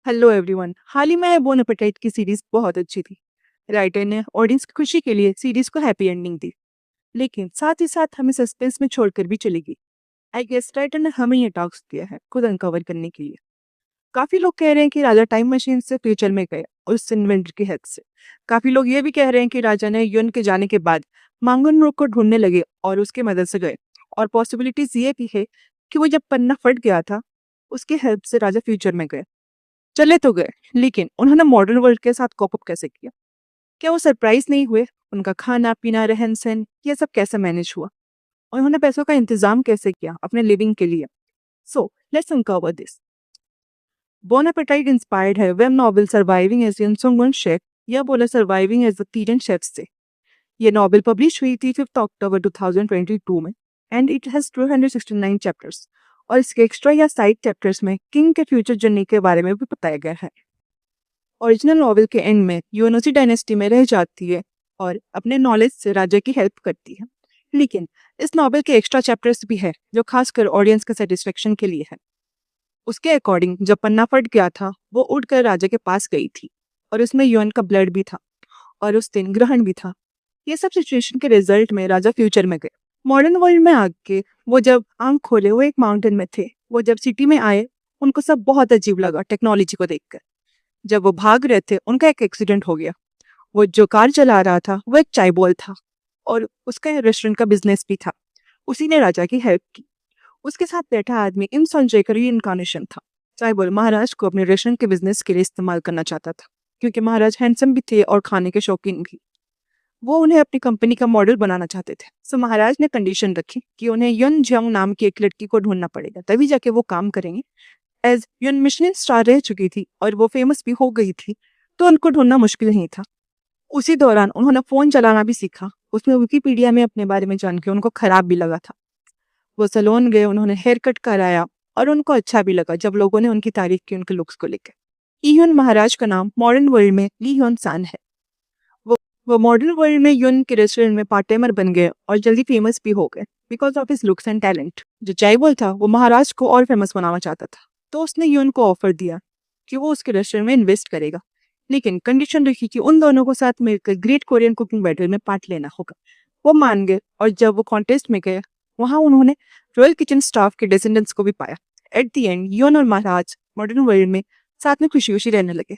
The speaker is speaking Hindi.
Hello everyone. हाल ही में बोन एपेटाइट की सीरीज बहुत अच्छी थी। राइटर ने ऑडियंस की खुशी के लिए सीरीज को हैप्पी एंडिंग दी, लेकिन साथ ही साथ हमें सस्पेंस में छोड़कर भी चली गई। आई गेस राइटर ने हमें ये टास्क दिया है खुद अनकवर करने के लिए। काफी लोग कह रहे हैं कि राजा टाइम मशीन से फ्यूचर में गए और उस इन्वेंटर की हेल्प से। काफी लोग ये भी कह रहे हैं कि राजा ने युन के जाने के बाद मांगन को ढूंढने लगे और उसकी मदद से गए। और पॉसिबिलिटीज ये भी है कि वो जब पन्ना फट गया था उसकी हेल्प से राजा फ्यूचर में गए। चले तो गए, लेकिन उन्होंने मॉडर्न वर्ल्ड के साथ कॉप अप कैसे किया? क्या वो सरप्राइज नहीं हुए? उनका खाना पीना रहन सहन ये सब कैसे मैनेज हुआ? और उन्होंने पैसों का इंतजाम कैसे किया अपने लिविंग के लिए? So let's uncover this. Bon Appetit inspired है web novel surviving as Yeonsangun chef, या बोला surviving as the tyrant chef से। ये नॉवल पब्लिश हुई थी 5 अक्टूबर 2022 में एंड इट हैज 269 चैप्टर्स। और इसके एक्स्ट्रा या साइड चैप्टर्स में किंग के फ्यूचर जर्नी के बारे में भी बताया गया है। ओरिजिनल नॉवल के एंड में यूएनओसी डायनेस्टी में रह जाती है और अपने नॉलेज से राजा की हेल्प करती है। लेकिन इस नॉवल के एक्स्ट्रा चैप्टर्स भी है जो खासकर ऑडियंस के सेटिस्फेक्शन के लिए है। उसके अकॉर्डिंग जब पन्ना फट गया था वो उड़कर राजा के पास गई थी और उसमें यूएन का ब्लड भी था और उस दिन ग्रहण भी था। ये सब सिचुएशन के रिजल्ट में राजा फ्यूचर में गए। मॉडर्न वर्ल्ड में आके वो जब आंख खोले वो एक माउंटेन में थे। वो जब सिटी में आए उनको सब बहुत अजीब लगा टेक्नोलॉजी को देखकर। जब वो भाग रहे थे उनका एक एक्सीडेंट हो गया। वो जो कार चला रहा था वो एक चाय बॉल था और उसका रेस्टोरेंट का बिजनेस भी था। उसी ने राजा की हेल्प की। उसके साथ बैठा आदमी इन संजय का रीइंकार्नेशन था। चाय बॉल महाराज को अपने रेस्टोरेंट के बिजनेस के लिए इस्तेमाल करना चाहता था, क्योंकि महाराज हैंडसम भी थे और खाने के शौकीन भी। वो उन्हें अपनी कंपनी का मॉडल बनाना चाहते थे। सो महाराज ने कंडीशन रखी कि उन्हें युन जियांग नाम की एक लड़की को ढूंढना पड़ेगा, तभी जाके वो काम करेंगे। एज युन मिशेलिन स्टार रह चुकी थी और वो फेमस भी हो गई थी, तो उनको ढूंढना मुश्किल नहीं था। उसी दौरान उन्होंने फोन चलाना भी सीखा। उसमें विकिपीडिया में अपने बारे में जान के उनको खराब भी लगा था। वो सैलून गए, उन्होंने हेयर कट कराया और उनको अच्छा भी लगा जब लोगों ने उनकी तारीफ की उनके लुक्स को लेकर। ईहुन महाराज का नाम मॉडर्न वर्ल्ड में ली ह्योन सान है। वो मॉडर्न वर्ल्ड में युन के रेस्टोरेंट में पार्ट टाइमर बन गए और जल्दी फेमस भी हो गए because of his looks and talent. जो चाइबोल था वो महाराज को और फेमस बनाना चाहता था, तो उसने युन को ऑफर दिया कि वो उसके रेस्टोरेंट में इन्वेस्ट करेगा, लेकिन कंडीशन रखी कि उन दोनों को साथ मिलकर ग्रेट कोरियन कुकिंग बैटल में पार्ट लेना होगा। वो मान गए और जब वो कॉन्टेस्ट में गए वहां उन्होंने रॉयल किचन स्टाफ के डिसेंडेंट्स को भी पाया। एट द एंड युन और महाराज मॉडर्न वर्ल्ड में साथ में खुशी खुशी रहने लगे।